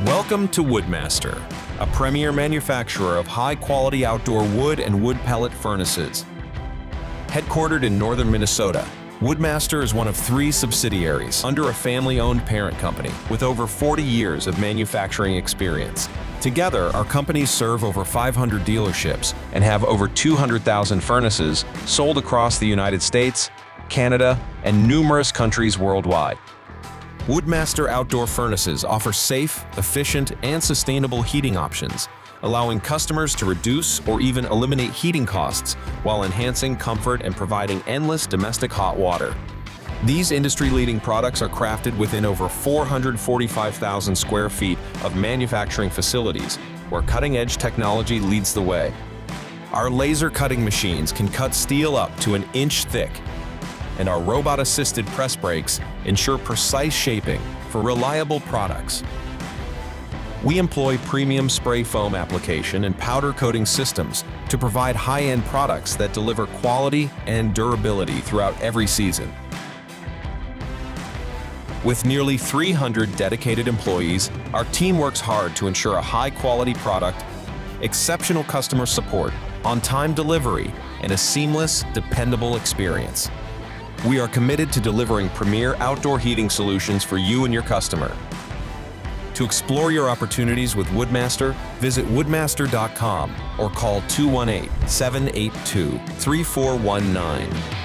Welcome to WoodMaster, a premier manufacturer of high-quality outdoor wood and wood pellet furnaces. Headquartered in northern Minnesota, WoodMaster is one of 3 subsidiaries under a family-owned parent company with over 40 years of manufacturing experience. Together, our companies serve over 500 dealerships and have over 200,000 furnaces sold across the United States, Canada, and numerous countries worldwide. WoodMaster outdoor furnaces offer safe, efficient, and sustainable heating options, allowing customers to reduce or even eliminate heating costs while enhancing comfort and providing endless domestic hot water. These industry-leading products are crafted within over 445,000 square feet of manufacturing facilities, where cutting-edge technology leads the way. Our laser cutting machines can cut steel up to an inch thick, and our robot-assisted press brakes ensure precise shaping for reliable products. We employ premium spray foam application and powder coating systems to provide high-end products that deliver quality and durability throughout every season. With nearly 300 dedicated employees, our team works hard to ensure a high-quality product, exceptional customer support, on-time delivery, and a seamless, dependable experience. We are committed to delivering premier outdoor heating solutions for you and your customer. To explore your opportunities with WoodMaster, visit woodmaster.com or call 218-782-3419.